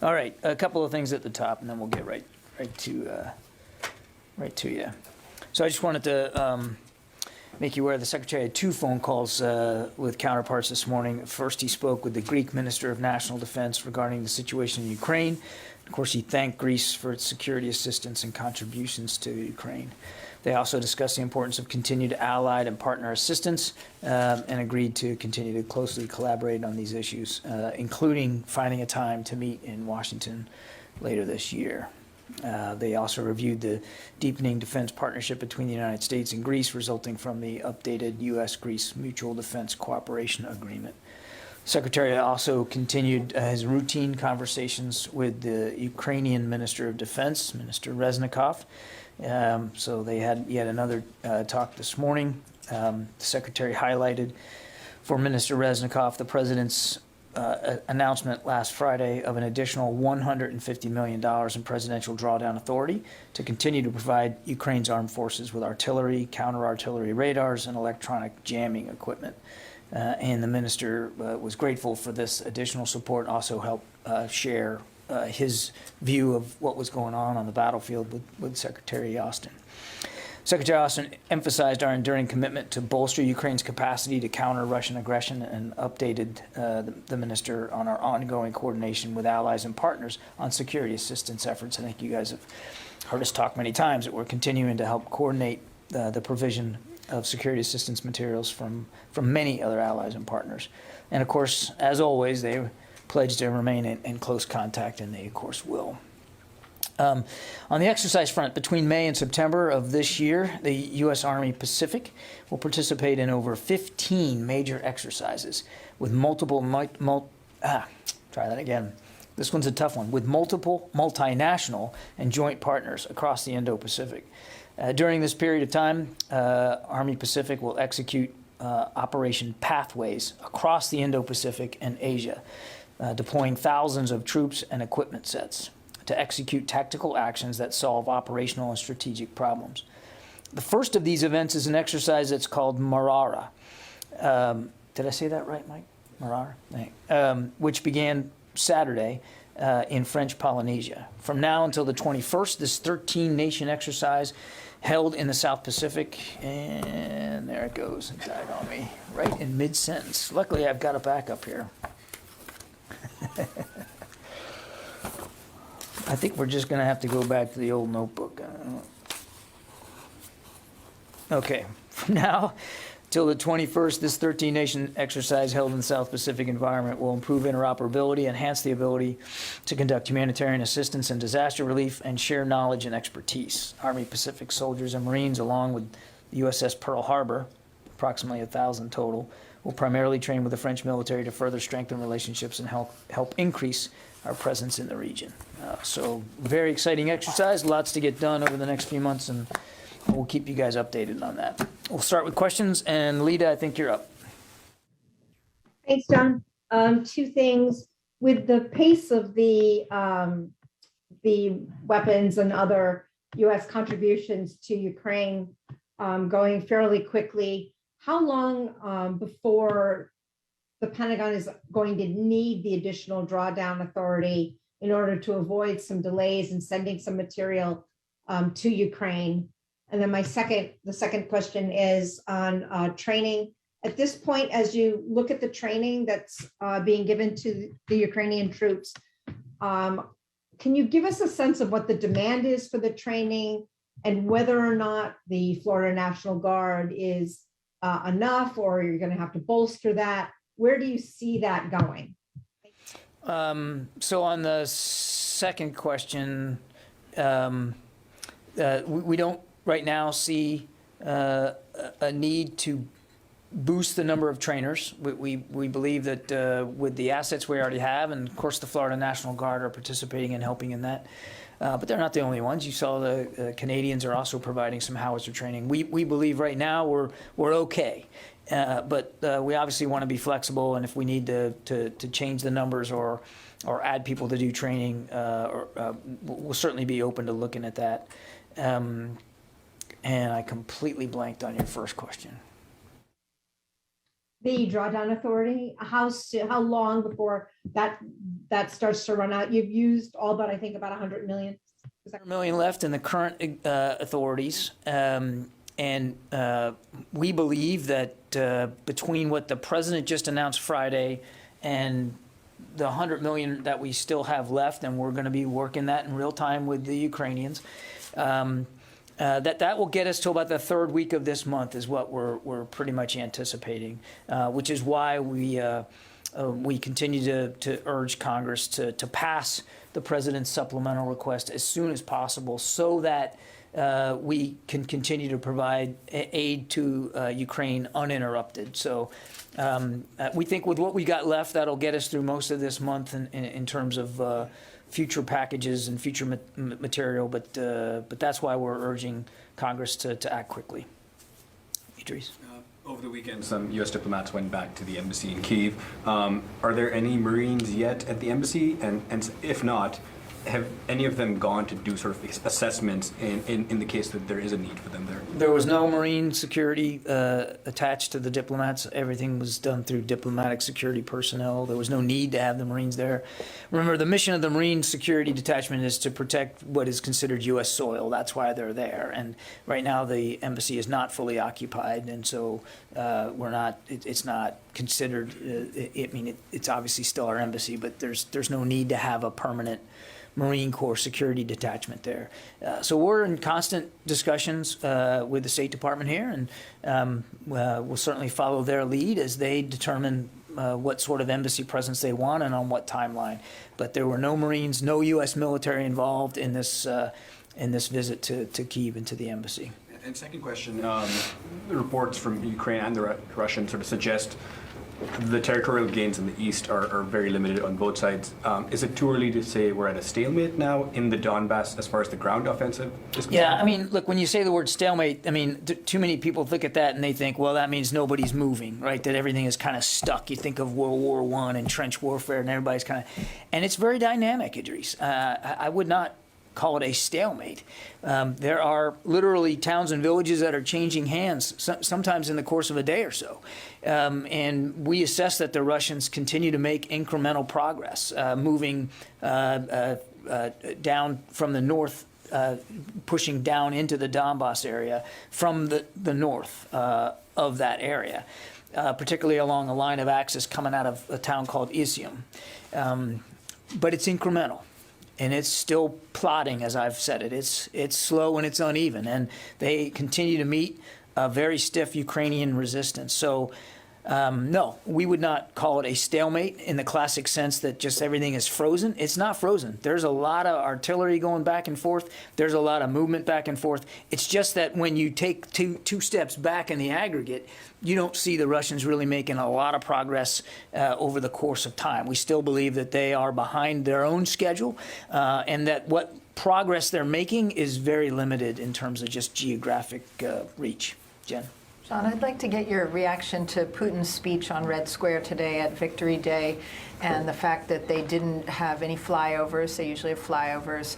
All right, a couple of things at the top, and then we'll get right to you. So I just wanted to make you aware the Secretary had 2 phone calls with counterparts this morning. First, he spoke with the Greek Minister of National Defense regarding the situation in Ukraine. Of course, he thanked Greece for its security assistance and contributions to Ukraine. They also discussed the importance of continued allied and partner assistance and agreed to continue to closely collaborate on these issues, including finding a time to meet in Washington later this year. They also reviewed the deepening defense partnership between the United States and Greece resulting from the updated U.S.-Greece Mutual Defense Cooperation Agreement. Secretary also continued his routine conversations with the Ukrainian Minister of Defense, Minister Reznikov. So they had yet another talk this morning. The Secretary highlighted for Minister Reznikov the President's announcement last Friday of an additional $150 million in presidential drawdown authority to continue to provide Ukraine's armed forces with artillery, counter-artillery radars, and electronic jamming equipment. And the minister was grateful for this additional support, also helped share his view of what was going on the battlefield with Secretary Austin. Secretary Austin emphasized our enduring commitment to bolster Ukraine's capacity to counter Russian aggression and updated the minister on our ongoing coordination with allies and partners on security assistance efforts. I think you guys have heard us talk many times that we're continuing to help coordinate the provision of security assistance materials from many other allies and partners. And of course, as always, they pledged to remain in close contact, and they of course will. On the exercise front, between May and September of this year, the U.S. Army Pacific will participate in over 15 major exercises with multiple, try that again. This one's a tough one, with multiple multinational and joint partners across the Indo-Pacific. During this period of time, Army Pacific will execute Operation Pathways across the Indo-Pacific and Asia, deploying thousands of troops and equipment sets to execute tactical actions that solve operational and strategic problems. The first of these events is an exercise that's called Marara. Did I say that right, Mike? Marara? Which began Saturday in French Polynesia. From now until the 21st, this 13-nation exercise held in the South Pacific, and there it goes, it died on me, right in mid-sentence. Luckily, I've got it back up here. I think we're just going to have to go back to the old notebook. Okay, from now till the 21st, this 13-nation exercise held in the South Pacific environment will improve interoperability, enhance the ability to conduct humanitarian assistance and disaster relief, and share knowledge and expertise. Army Pacific soldiers and Marines, along with the USS Pearl Harbor, approximately 1,000 total, will primarily train with the French military to further strengthen relationships and help increase our presence in the region. So very exciting exercise, lots to get done over the next few months, and we'll keep you guys updated on that. We'll start with questions, and Lita, I think you're up. Thanks, John. 2 things. With the pace of the weapons and other U.S. contributions to Ukraine going fairly quickly, how long before the Pentagon is going to need the additional drawdown authority in order to avoid some delays in sending some material to Ukraine? And then the second question is on training. At this point, as you look at the training that's being given to the Ukrainian troops, can you give us a sense of what the demand is for the training and whether or not the Florida National Guard is enough, or you're going to have to bolster that? Where do you see that going? So on the second question, we don't right now see a need to boost the number of trainers. We believe that with the assets we already have, and of course the Florida National Guard are participating and helping in that, but they're not the only ones. You saw the Canadians are also providing some howitzer training. We believe right now we're okay. But we obviously want to be flexible, and if we need to change the numbers or add people to do training, we'll certainly be open to looking at that. And I completely blanked on your first question. The drawdown authority, how long before that starts to run out? You've used all but I think about 100 million. Is that- 100 million left in the current authorities. And we believe that between what the president just announced Friday and the 100 million that we still have left, and we're going to be working that in real time with the Ukrainians, that will get us to about the third week of this month is what we're pretty much anticipating, which is why we continue to urge Congress to pass the president's supplemental request as soon as possible so that we can continue to provide aid to Ukraine uninterrupted. So we think with what we got left, that'll get us through most of this month in terms of future packages and future material. But that's why we're urging Congress to act quickly. Idris. Over the weekend, some U.S. diplomats went back to the embassy in Kyiv. Are there any Marines yet at the embassy? And if not, have any of them gone to do sort of assessments in the case that there is a need for them there? There was no Marine security attached to the diplomats. Everything was done through diplomatic security personnel. There was no need to have the Marines there. Remember, the mission of the Marine Security Detachment is to protect what is considered U.S. soil. That's why they're there. And right now, the embassy is not fully occupied, and so we're not. It's not considered. It's obviously still our embassy, but there's no need to have a permanent Marine Corps security detachment there. So we're in constant discussions with the State Department here, and we'll certainly follow their lead as they determine what sort of embassy presence they want and on what timeline. But there were no Marines, no U.S. military involved in this visit to Kyiv and to the embassy. And second question, the reports from Ukraine and the Russians sort of suggest the territorial gains in the east are very limited on both sides. Is it too early to say we're at a stalemate now in the Donbass as far as the ground offensive is concerned? Yeah, I mean, look, when you say the word stalemate, I mean, too many people look at that and they think, well, that means nobody's moving, right? That everything is kind of stuck. You think of World War I and trench warfare and everybody's kind of, and it's very dynamic, Idris. I would not call it a stalemate. There are literally towns and villages that are changing hands, sometimes in the course of a day or so. And we assess that the Russians continue to make incremental progress, moving down from the north, pushing down into the Donbass area from the north of that area, particularly along a line of axis coming out of a town called Izium. But it's incremental. And it's still plodding, as I've said it. It's slow and it's uneven, and they continue to meet a very stiff Ukrainian resistance. So, no, we would not call it a stalemate in the classic sense that just everything is frozen. It's not frozen. There's a lot of artillery going back and forth. There's a lot of movement back and forth. It's just that when you take two steps back in the aggregate, you don't see the Russians really making a lot of progress over the course of time. We still believe that they are behind their own schedule, and that what progress they're making is very limited in terms of just geographic reach. Jen? John, I'd like to get your reaction to Putin's speech on Red Square today at Victory Day and the fact that they didn't have any flyovers. They usually have flyovers.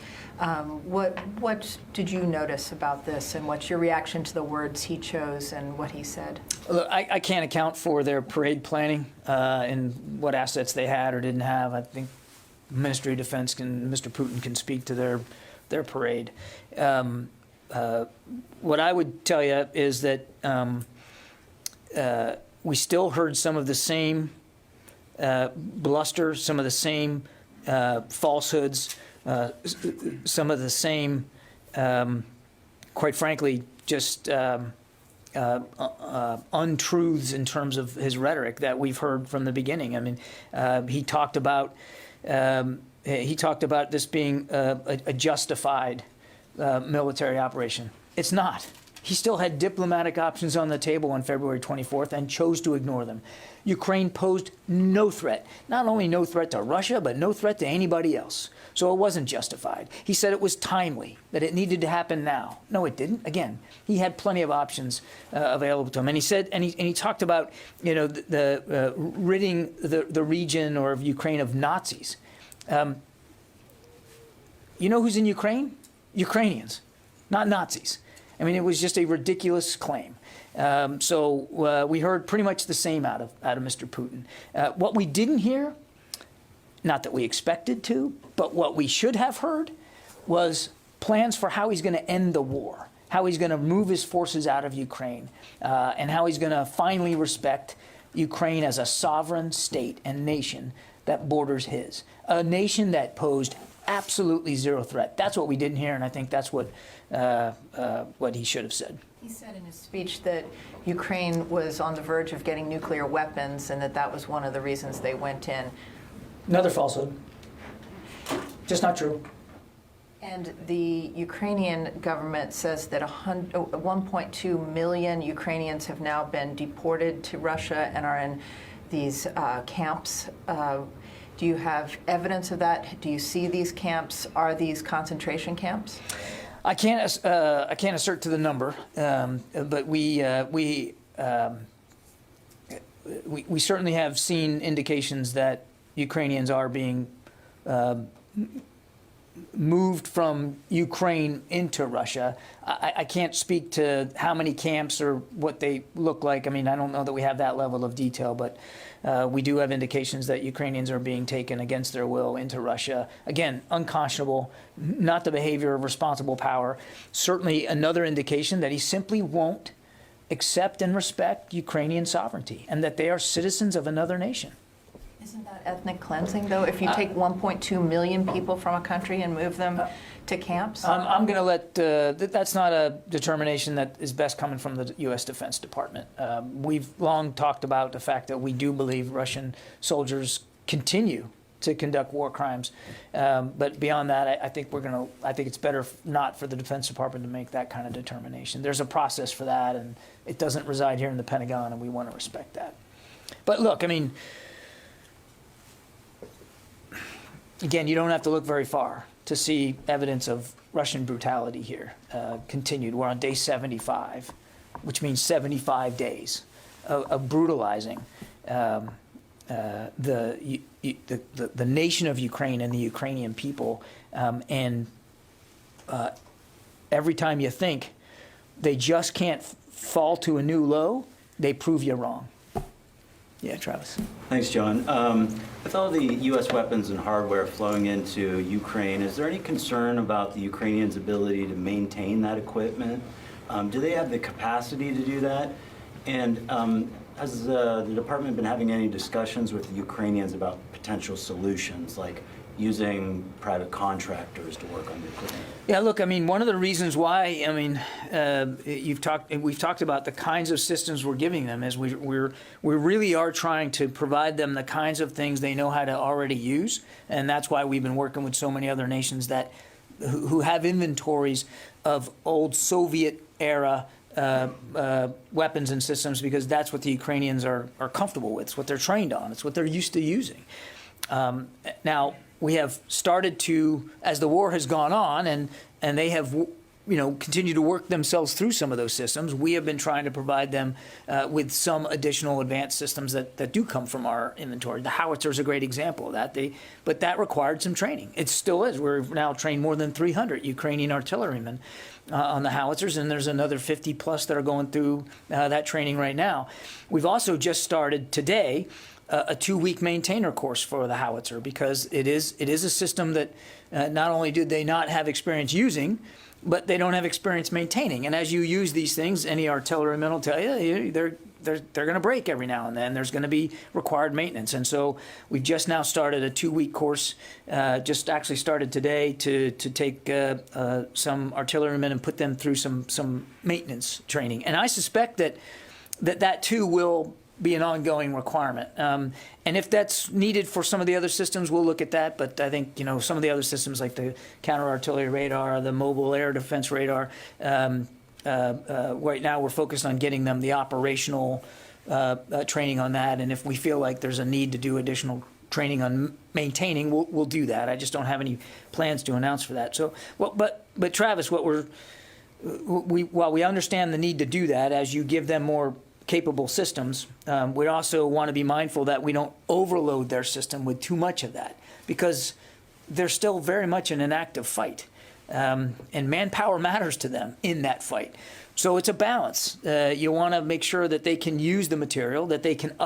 What did you notice about this, and what's your reaction to the words he chose and what he said? Look, I can't account for their parade planning and what assets they had or didn't have. I think the Ministry of Defense Mr. Putin can speak to their parade. What I would tell you is that we still heard some of the same bluster, some of the same falsehoods, some of the same, quite frankly, just untruths in terms of his rhetoric that we've heard from the beginning. I mean, he talked about this being a justified military operation. It's not. He still had diplomatic options on the table on February 24th and chose to ignore them. Ukraine posed no threat. Not only no threat to Russia, but no threat to anybody else. So it wasn't justified. He said it was timely, that it needed to happen now. No, it didn't. Again, he had plenty of options available to him. And he said, and he talked about, ridding the region or of Ukraine of Nazis. You know who's in Ukraine? Ukrainians, not Nazis. I mean, it was just a ridiculous claim. So we heard pretty much the same out of Mr. Putin. What we didn't hear, not that we expected to, but what we should have heard was plans for how he's going to end the war, how he's going to move his forces out of Ukraine, and how he's going to finally respect Ukraine as a sovereign state and nation that borders his, a nation that posed absolutely zero threat. That's what we didn't hear, and I think that's what he should have said. He said in his speech that Ukraine was on the verge of getting nuclear weapons and that was one of the reasons they went in. Another falsehood. Just not true. And the Ukrainian government says that 1.2 million Ukrainians have now been deported to Russia and are in these camps. Do you have evidence of that? Do you see these camps? Are these concentration camps? I can't assert to the number, but we certainly have seen indications that Ukrainians are being moved from Ukraine into Russia. I can't speak to how many camps or what they look like. I mean, I don't know that we have that level of detail, but we do have indications that Ukrainians are being taken against their will into Russia. Again, unconscionable, not the behavior of responsible power. Certainly another indication that he simply won't accept and respect Ukrainian sovereignty and that they are citizens of another nation. Isn't that ethnic cleansing, though? If you take 1.2 million people from a country and move them to camps? I'm going to let, that's not a determination that is best coming from the U.S. Defense Department. We've long talked about the fact that we do believe Russian soldiers continue to conduct war crimes. But beyond that, I think it's better not for the Defense Department to make that kind of determination. There's a process for that, and it doesn't reside here in the Pentagon, and we want to respect that. But look, I mean, again, you don't have to look very far to see evidence of Russian brutality here continued. We're on day 75, which means 75 days of brutalizing the nation of Ukraine and the Ukrainian people. And every time you think they just can't fall to a new low, they prove you wrong. Yeah, Travis. Thanks, John. With all the U.S. weapons and hardware flowing into Ukraine, is there any concern about the Ukrainians' ability to maintain that equipment? Do they have the capacity to do that? And has the department been having any discussions with the Ukrainians about potential solutions, like using private contractors to work on the equipment? Yeah, look, I mean, one of the reasons why, I mean, we've talked about the kinds of systems we're giving them is we really are trying to provide them the kinds of things they know how to already use, and that's why we've been working with so many other nations who have inventories of old Soviet era weapons and systems, because that's what the Ukrainians are comfortable with. It's what they're trained on. It's what they're used to using. Now, we have started to, as the war has gone on, and they have, continued to work themselves through some of those systems, we have been trying to provide them with some additional advanced systems that do come from our inventory. The Howitzer is a great example of that. But that required some training. It still is. We've now trained more than 300 Ukrainian artillerymen on the Howitzers, and there's another 50 plus that are going through that training right now. We've also just started today a 2-week maintainer course for the Howitzer, because it is a system that not only do they not have experience using, but they don't have experience maintaining. And as you use these things, any artilleryman will tell you they're going to break every now and then. There's going to be required maintenance. And so we've just now started a 2-week course, just actually started today, to take some artillerymen and put them through some maintenance training. And I suspect that too will be an ongoing requirement. And if that's needed for some of the other systems, we'll look at that. But I think, some of the other systems like the counter-artillery radar, the mobile air defense radar, right now we're focused on getting them the operational training on that. And if we feel like there's a need to do additional training on maintaining, we'll do that. I just don't have any plans to announce for that. So, but Travis, while we understand the need to do that, as you give them more capable systems, we also want to be mindful that we don't overload their system with too much of that, because they're still very much in an active fight. and manpower matters to them in that fight. So it's a balance. You want to make sure that they can use the material, that they can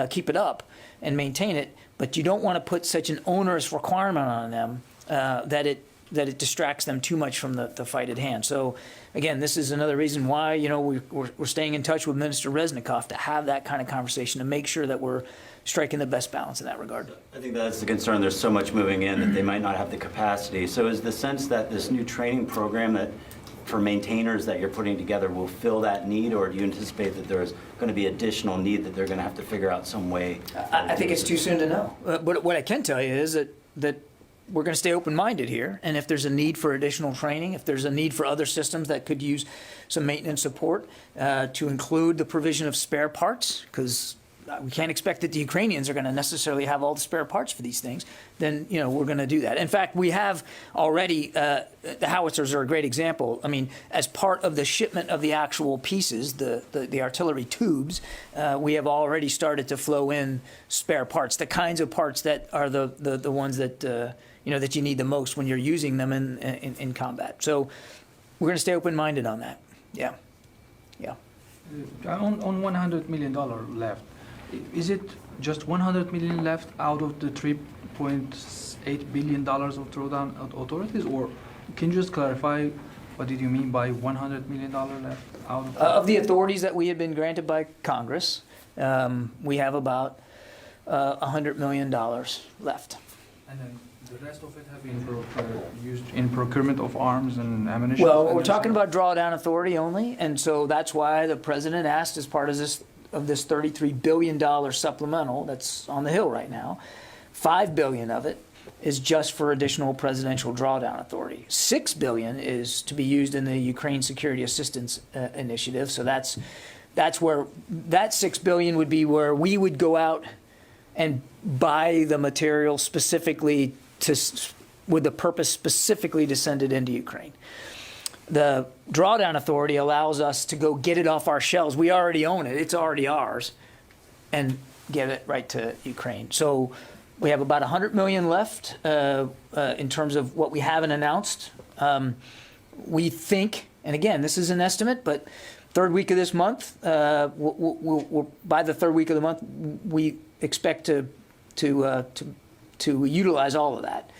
keep it up and maintain it, but you don't want to put such an onerous requirement on them that it distracts them too much from the fight at hand. So again, this is another reason why, you know, we're staying in touch with Minister Reznikov to have that kind of conversation to make sure that we're striking the best balance in that regard. I think that's the concern. There's so much moving in that they might not have the capacity. So is the sense that this new training program that for maintainers that you're putting together will fill that need, or do you anticipate that there's going to be additional need that they're going to have to figure out some way? I think it's too soon to know. But what I can tell you is that we're going to stay open-minded here, and if there's a need for additional training, if there's a need for other systems that could use some maintenance support, to include the provision of spare parts, because we can't expect that the Ukrainians are going to necessarily have all the spare parts for these things, then, you know, we're going to do that. In fact, we have already, the Howitzers are a great example. I mean, as part of the shipment of the actual pieces, the artillery tubes, we have already started to flow in spare parts, the kinds of parts that are the ones that, you know, that you need the most when you're using them in combat. So we're going to stay open-minded on that. Yeah. Yeah. On $100 million left, is it just 100 million left out of the $3.8 billion of drawdown authorities, or can you just clarify what did you mean by $100 million left out Of the authorities that we had been granted by Congress, we have about $100 million left. And then the rest of it have been used in procurement of arms and ammunition? Well, we're talking about drawdown authority only, and so that's why the president asked, as part of this $33 billion supplemental that's on the Hill right now, $5 billion of it is just for additional presidential drawdown authority. $6 billion is to be used in the Ukraine Security Assistance Initiative. So that's where that $6 billion would be, where we would go out and buy the material specifically with the purpose specifically to send it into Ukraine. The drawdown authority allows us to go get it off our shelves. We already own it. It's already ours, and get it right to Ukraine. So we have about $100 million left in terms of what we haven't announced. We think, and again, this is an estimate, but third week of this month, by the third week of the month, we expect to utilize all of that.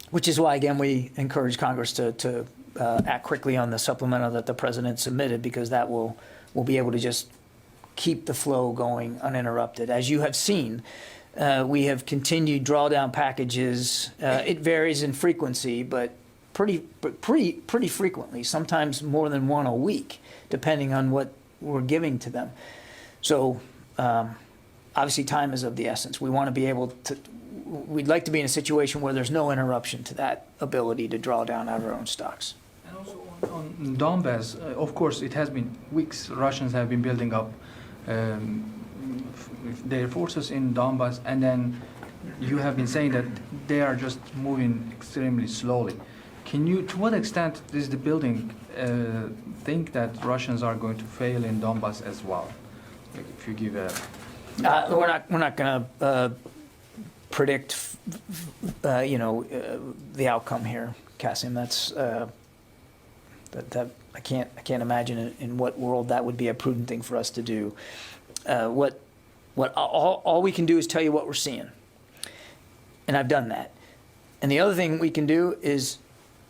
Which is why, again, we encourage Congress to act quickly on the supplemental that the president submitted, because that will be able to just keep the flow going uninterrupted. As you have seen, we have continued drawdown packages. It varies in frequency, but pretty frequently, sometimes more than one a week, depending on what we're giving to them. So obviously time is of the essence. We want to be able to, we'd like to be in a situation where there's no interruption to that ability to draw down out of our own stocks. And also on Donbass, of course, it has been weeks. Russians have been building up their forces in Donbass, and then you have been saying that they are just moving extremely slowly. Can you, to what extent does the building think that Russians are going to fail in Donbass as well? Like if you give a... We're not going to predict, the outcome here, Kasim. That's that I can't imagine in what world that would be a prudent thing for us to do. All we can do is tell you what we're seeing, and I've done that. And the other thing we can do is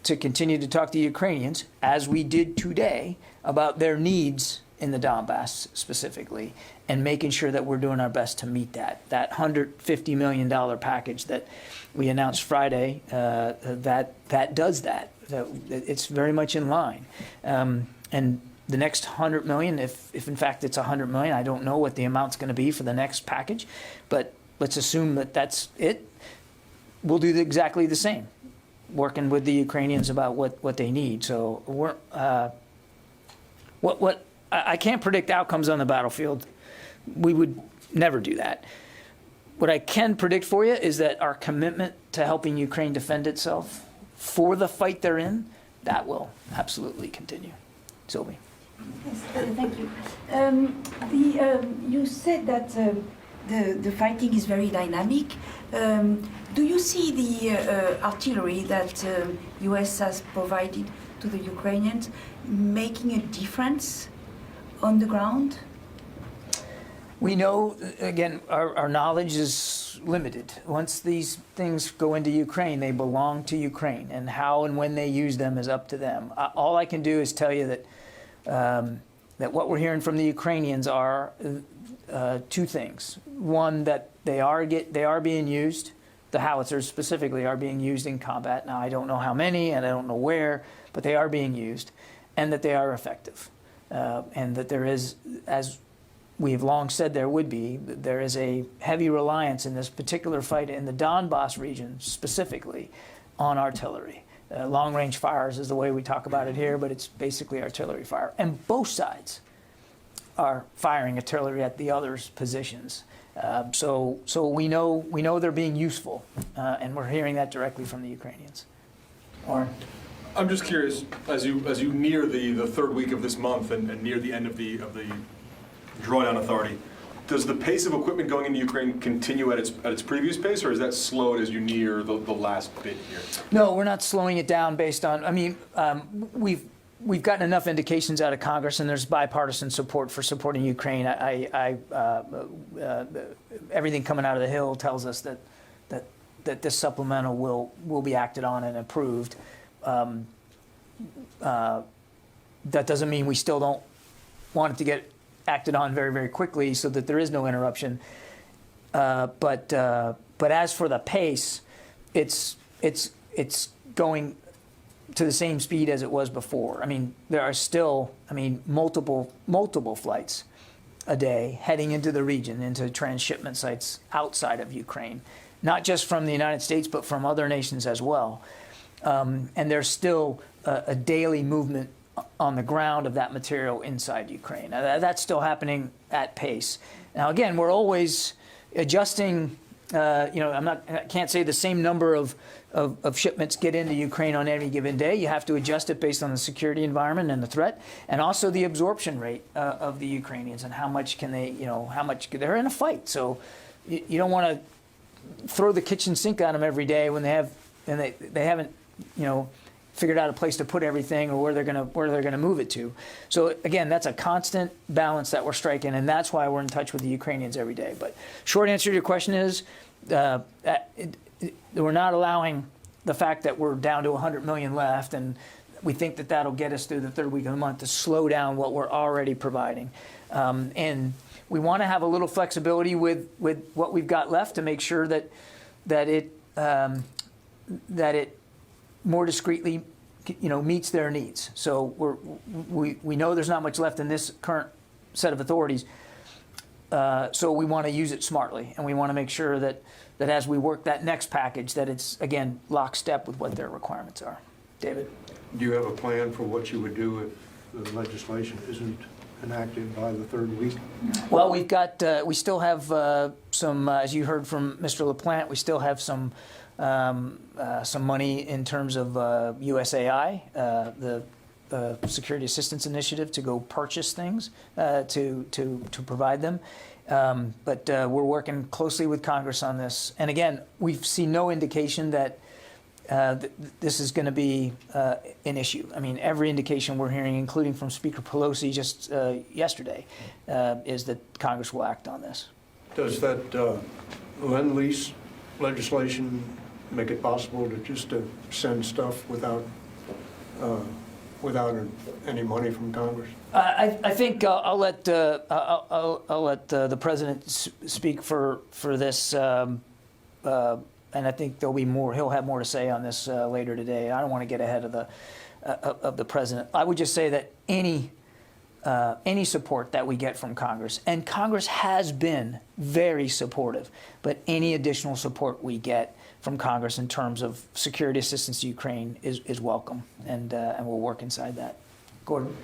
to continue to talk to the Ukrainians, as we did today, about their needs in the Donbass specifically, and making sure that we're doing our best to meet that. That $150 million package that we announced Friday, that does that. It's very much in line. And the next $100 million, if in fact it's $100 million, I don't know what the amount's going to be for the next package, but let's assume that that's it. We'll do exactly the same, working with the Ukrainians about what they need. So we're I can't predict outcomes on the battlefield. We would never do that. What I can predict for you is that our commitment to helping Ukraine defend itself for the fight they're in, that will absolutely continue. Sylvie. Yes, thank you. You said that the fighting is very dynamic. Do you see the artillery that U.S. has provided to the Ukrainians making a difference on the ground? We know, again, our knowledge is limited. Once these things go into Ukraine, they belong to Ukraine, and how and when they use them is up to them. All I can do is tell you that that what we're hearing from the Ukrainians are two things. One, that they are being used. The Howitzers specifically are being used in combat. Now, I don't know how many, and I don't know where, but they are being used, and that they are effective, and that there is, as we've long said there would be, there is a heavy reliance in this particular fight in the Donbass region specifically on artillery. Long-range fires is the way we talk about it here, but it's basically artillery fire. And both sides are firing artillery at the other's positions. So we know they're being useful, and we're hearing that directly from the Ukrainians. Warren? I'm just curious, as you near the third week of this month and near the end of the drawdown authority, does the pace of equipment going into Ukraine continue at its previous pace, or is that slowed as you near the last bit here? No, we're not slowing it down based on, I mean, we've gotten enough indications out of Congress, and there's bipartisan support for supporting Ukraine. Everything coming out of the Hill tells us that this supplemental will be acted on and approved. That doesn't mean we still don't want it to get acted on very, very quickly so that there is no interruption. But as for the pace, it's going to the same speed as it was before. I mean, there are still, multiple flights a day heading into the region, into transshipment sites outside of Ukraine, not just from the United States, but from other nations as well. And there's still a daily movement on the ground of that material inside Ukraine. Now, that's still happening at pace. Now, again, we're always adjusting. I can't say the same number of shipments get into Ukraine on any given day. You have to adjust it based on the security environment and the threat, and also the absorption rate of the Ukrainians and how much can they, how much they're in a fight. So you don't want to throw the kitchen sink at them every day when they haven't, figured out a place to put everything or where they're gonna move it to. So again, that's a constant balance that we're striking, and that's why we're in touch with the Ukrainians every day. But short answer to your question is, we're not allowing the fact that we're down to 100 million left, and we think that that'll get us through the third week of the month to slow down what we're already providing. And we want to have a little flexibility with what we've got left to make sure that it more discreetly, meets their needs. So we know there's not much left in this current set of authorities. So we want to use it smartly, and we want to make sure that as we work that next package, that it's again lockstep with what their requirements are. David, do you have a plan for what you would do if the legislation isn't enacted by the third week? Well, we still have some, as you heard from Mr. LaPlante, we still have some money in terms of USAI, the Security Assistance Initiative, to go purchase things to provide them. But we're working closely with Congress on this. And again, we've seen no indication that this is going to be an issue. I mean, every indication we're hearing, including from Speaker Pelosi just yesterday, is that Congress will act on this. Does that Lend-Lease legislation make it possible to send stuff without any money from Congress? I think I'll let the president speak for this, and I think there'll be more. He'll have more to say on this later today. I don't want to get ahead of the president. I would just say that any support that we get from Congress, and Congress has been very supportive, but any additional support we get from Congress in terms of security assistance to Ukraine is welcome, and we'll work inside that. Gordon?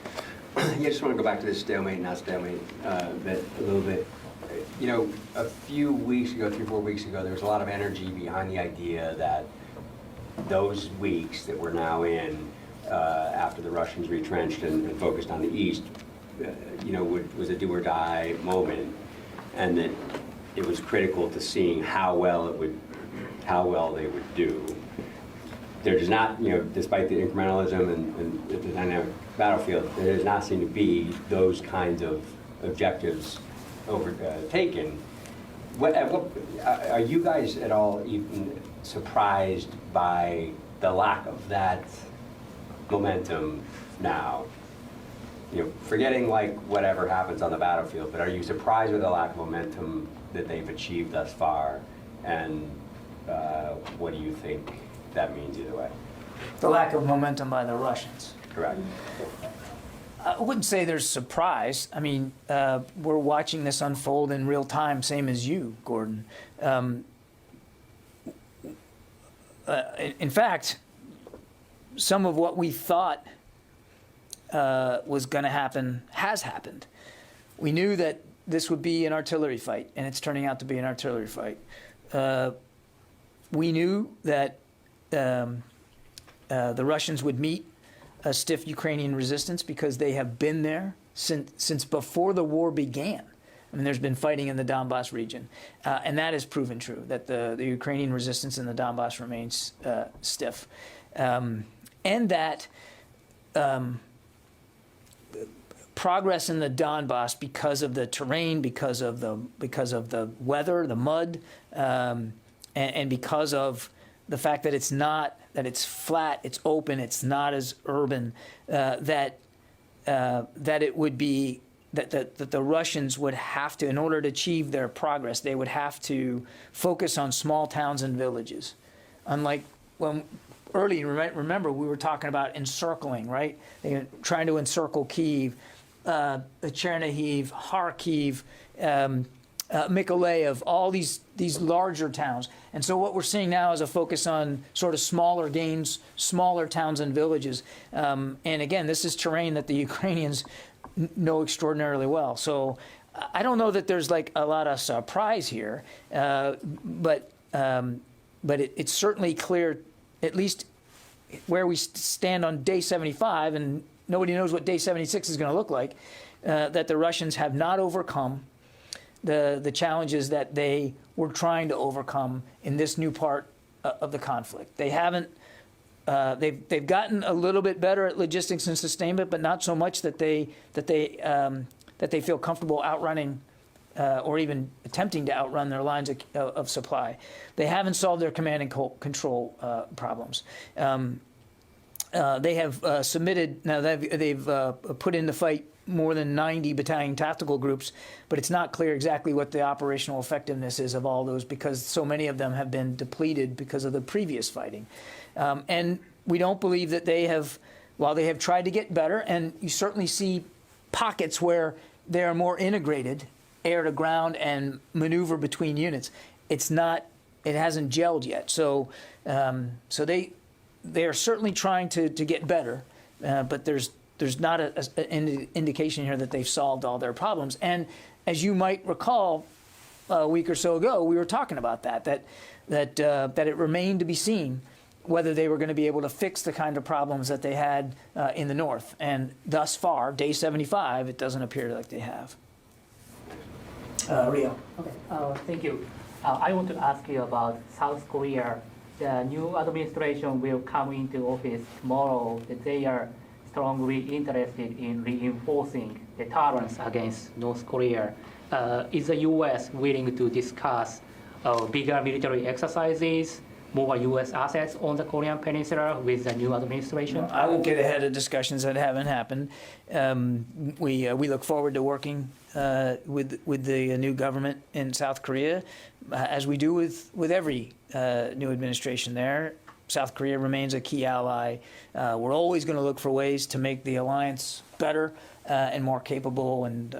Yeah, I just want to go back to this stalemate, not stalemate, a little bit. A few weeks ago, 3-4 weeks ago, there was a lot of energy behind the idea that those weeks that we're now in, after the Russians retrenched and focused on the east, was a do or die moment, and that it was critical to seeing how well they would do. There does not, despite the incrementalism and the dynamic battlefield, there does not seem to be those kinds of objectives overtaken. Are you guys at all even surprised by the lack of that momentum now? Forgetting like whatever happens on the battlefield, but are you surprised with the lack of momentum that they've achieved thus far? And what do you think that means either way? The lack of momentum by the Russians. Correct. I wouldn't say there's surprise. I mean, we're watching this unfold in real time, same as you, Gordon. In fact, some of what we thought was going to happen has happened. We knew that this would be an artillery fight, and it's turning out to be an artillery fight. We knew that the Russians would meet a stiff Ukrainian resistance because they have been there since before the war began. I mean, there's been fighting in the Donbass region, and that has proven true, that the Ukrainian resistance in the Donbass remains stiff. And that progress in the Donbass, because of the terrain, because of the weather, the mud, and because of the fact that it's flat, it's open, it's not as urban, that it would be that the Russians would have to, in order to achieve their progress, they would have to focus on small towns and villages. Unlike when early, remember, we were talking about encircling, right? They were trying to encircle Kyiv, Chernihiv, Kharkiv, Mykolaiv, all these larger towns. And so what we're seeing now is a focus on sort of smaller gains, smaller towns and villages. And again, this is terrain that the Ukrainians know extraordinarily well. So I don't know that there's like a lot of surprise here, but it's certainly clear, at least where we stand on day 75, and nobody knows what day 76 is going to look like, that the Russians have not overcome the challenges that they were trying to overcome in this new part of the conflict. They haven't. They've gotten a little bit better at logistics and sustainment, but not so much that they feel comfortable outrunning or even attempting to outrun their lines of supply. They haven't solved their command and control problems. They have submitted, now they've put in the fight more than 90 battalion tactical groups, but it's not clear exactly what the operational effectiveness is of all those, because so many of them have been depleted because of the previous fighting. And we don't believe that they have, while they have tried to get better, and you certainly see pockets where they are more integrated, air to ground and maneuver between units, it hasn't gelled yet. So they are certainly trying to get better, but there's not an indication here that they've solved all their problems. And as you might recall, a week or so ago, we were talking about that it remained to be seen whether they were going to be able to fix the kind of problems that they had in the north. And thus far, day 75, it doesn't appear like they have. Rio. Okay, thank you. I want to ask you about South Korea. The new administration will come into office tomorrow. That they are strongly interested in reinforcing deterrence against North Korea. Is the U.S. willing to discuss bigger military exercises, more U.S. assets on the Korean Peninsula with the new administration? I won't get ahead of discussions that haven't happened. We look forward to working with the new government in South Korea, as we do with every new administration there. South Korea remains a key ally. We're always going to look for ways to make the alliance better and more capable, and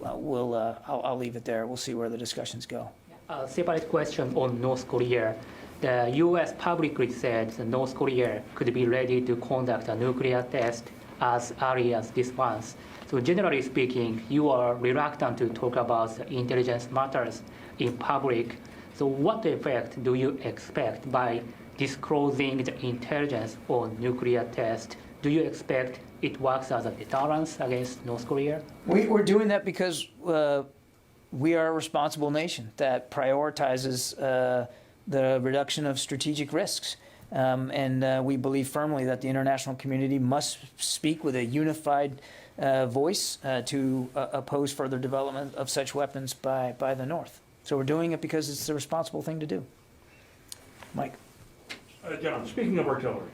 I'll leave it there. We'll see where the discussions go. A separate question on North Korea. The U.S. publicly said that North Korea could be ready to conduct a nuclear test as early as this month. So generally speaking, you are reluctant to talk about the intelligence matters in public. So what effect do you expect by disclosing the intelligence on nuclear test? Do you expect it works as a deterrence against North Korea? We're doing that because we are a responsible nation that prioritizes the reduction of strategic risks. And we believe firmly that the international community must speak with a unified voice to oppose further development of such weapons by the North. So we're doing it because it's the responsible thing to do. Mike. John, speaking of artillery.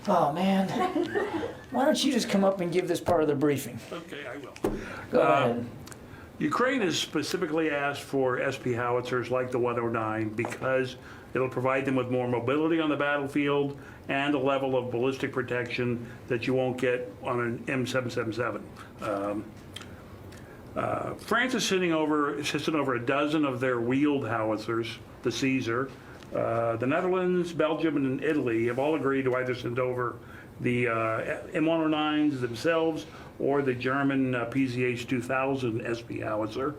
Oh, man. Why don't you just come up and give this part of the briefing? Okay, I will. Go ahead. Ukraine has specifically asked for SP howitzers like the 109 because it'll provide them with more mobility on the battlefield and a level of ballistic protection that you won't get on an M777. France is sending over a dozen of their wheeled howitzers, the Caesar. The Netherlands, Belgium, and Italy have all agreed to either send over the M109s themselves or the German PZH 2000 SP howitzer.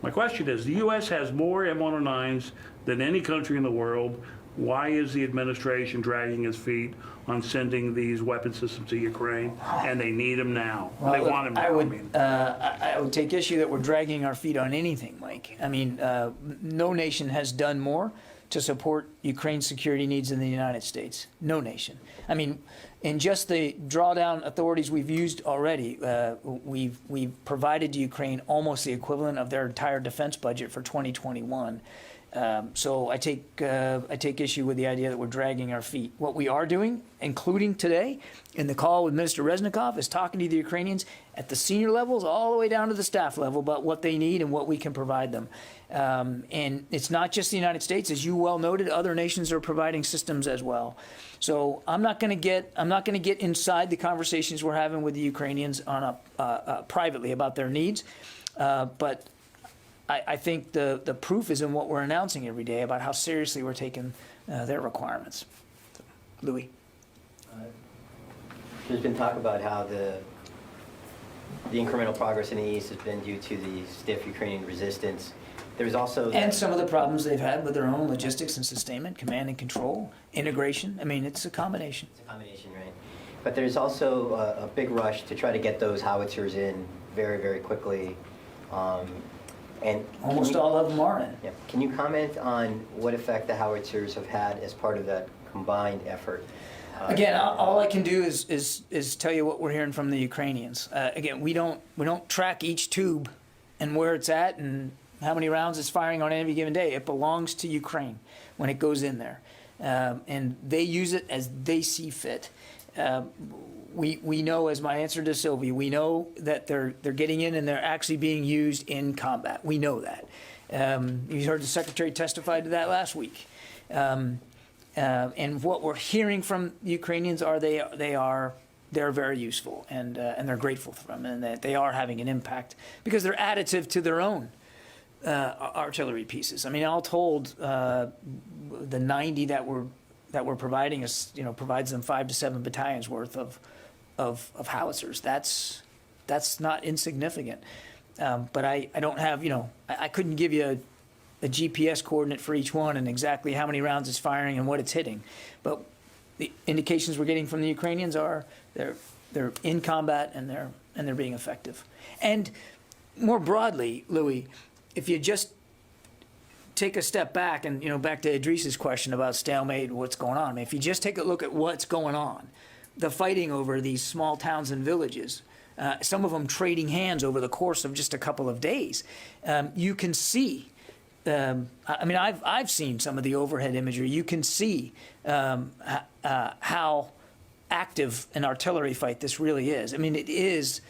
My question is, the U.S. has more M109s than any country in the world. Why is the administration dragging its feet on sending these weapon systems to Ukraine? And they need them now. They want them now. I would take issue that we're dragging our feet on anything, Mike. I mean, no nation has done more to support Ukraine's security needs in the United States. No nation. I mean, in just the drawdown authorities we've used already, we've provided to Ukraine almost the equivalent of their entire defense budget for 2021. So I take issue with the idea that we're dragging our feet. What we are doing, including today in the call with Minister Reznikov, is talking to the Ukrainians at the senior levels all the way down to the staff level about what they need and what we can provide them. And it's not just the United States, as you well noted. Other nations are providing systems as well. So I'm not going to get inside the conversations we're having with the Ukrainians on privately about their needs, but I think the proof is in what we're announcing every day about how seriously we're taking their requirements. Louis. There's been talk about how the incremental progress in the East has been due to the stiff Ukrainian resistance. There's also... And some of the problems they've had with their own logistics and sustainment, command and control, integration. I mean, it's a combination. It's a combination, right? But there's also a big rush to try to get those howitzers in very, very quickly. And almost all of them are in. Yeah. Can you comment on what effect the howitzers have had as part of that combined effort? Again, all I can do is tell you what we're hearing from the Ukrainians. Again, we don't track each tube and where it's at and how many rounds it's firing on any given day. It belongs to Ukraine when it goes in there, and they use it as they see fit. We know, as my answer to Sylvie, we know that they're getting in and they're actually being used in combat. We know that. You heard the Secretary testify to that last week. And what we're hearing from the Ukrainians are they're very useful and they're grateful for them, and that they are having an impact because they're additive to their own artillery pieces. I mean, all told, the 90 that we're providing us, provides them 5 to 7 battalions worth of howitzers. That's not insignificant. But I don't have, I couldn't give you a GPS coordinate for each one and exactly how many rounds it's firing and what it's hitting. But the indications we're getting from the Ukrainians are they're in combat and they're being effective. And more broadly, Louis, if you just take a step back and, back to Idris's question about stalemate and what's going on. I mean, if you just take a look at what's going on, the fighting over these small towns and villages, some of them trading hands over the course of just a couple of days, you can see. I mean, I've seen some of the overhead imagery. You can see how active an artillery fight this really is. I mean, it is,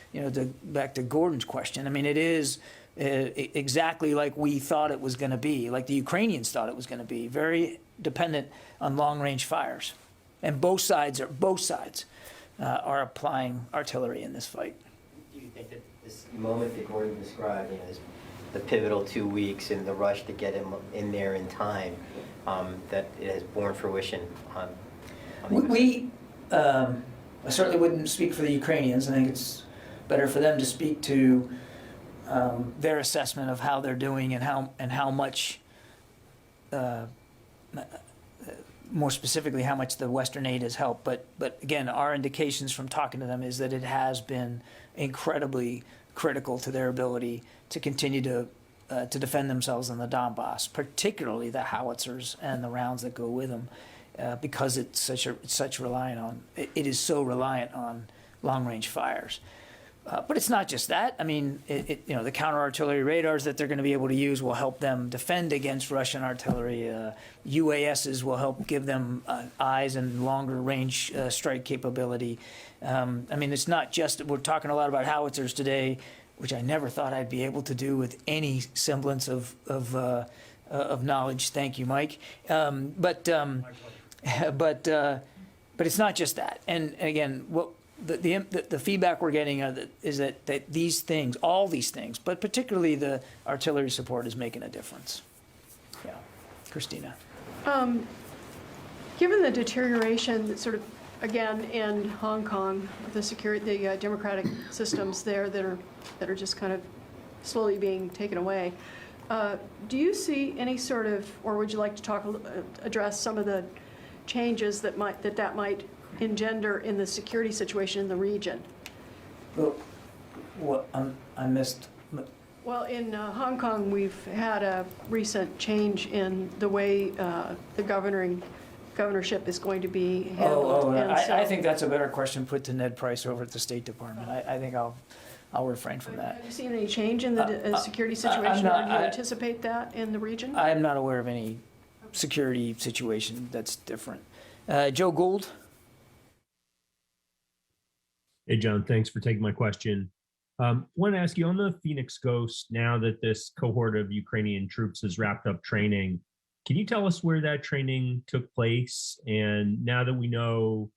back to Gordon's question. I mean, it is exactly like we thought it was going to be, like the Ukrainians thought it was going to be, very dependent on long-range fires. And both sides are applying artillery in this fight. Do you think that this moment that Gordon described, the pivotal 2 weeks and the rush to get him in there in time, that it has borne fruition on I certainly wouldn't speak for the Ukrainians. I think it's better for them to speak to their assessment of how they're doing and how much, more specifically, how much the Western aid has helped. But again, our indications from talking to them is that it has been incredibly critical to their ability to continue to to defend themselves in the Donbass, particularly the Howitzers and the rounds that go with them, because it is so reliant on long-range fires. But it's not just that. I mean, the counter-artillery radars that they're going to be able to use will help them defend against Russian artillery. UASs will help give them eyes and longer-range strike capability. I mean, it's not just, we're talking a lot about howitzers today, which I never thought I'd be able to do with any semblance of knowledge. Thank you, Mike. But it's not just that. And again, what the feedback we're getting is that these things, all these things, but particularly the artillery support, is making a difference. Yeah, Christina. Given the deterioration that sort of, again, in Hong Kong, the democratic systems there that are just kind of slowly being taken away, do you see any sort of, or would you like to address some of the changes that might engender in the security situation in the region? Well, what I missed. Well, in Hong Kong, we've had a recent change in the way the governorship is going to be handled. I think that's a better question put to Ned Price over at the State Department. I think I'll refrain from that. Have you seen any change in the security situation, or do you anticipate that in the region? I am not aware of any security situation that's different. Joe Gould. Hey, John, thanks for taking my question. Want to ask you on the Phoenix Ghost, now that this cohort of Ukrainian troops has wrapped up training, can you tell us where that training took place? And now that we know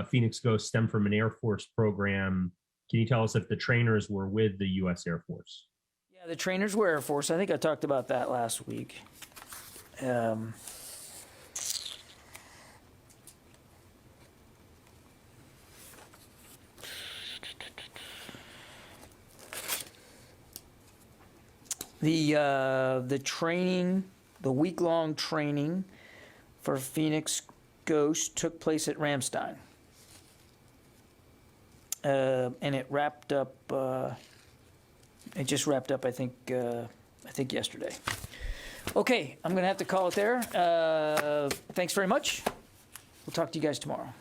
Phoenix Ghost stemmed from an Air Force program, can you tell us if the trainers were with the U.S. Air Force? Yeah, the trainers were Air Force. I think I talked about that last week. The training, the week-long training for Phoenix Ghost took place at Ramstein, and it wrapped up. It just wrapped up, I think yesterday. Okay, I'm going to have to call it there. Thanks very much. We'll talk to you guys tomorrow.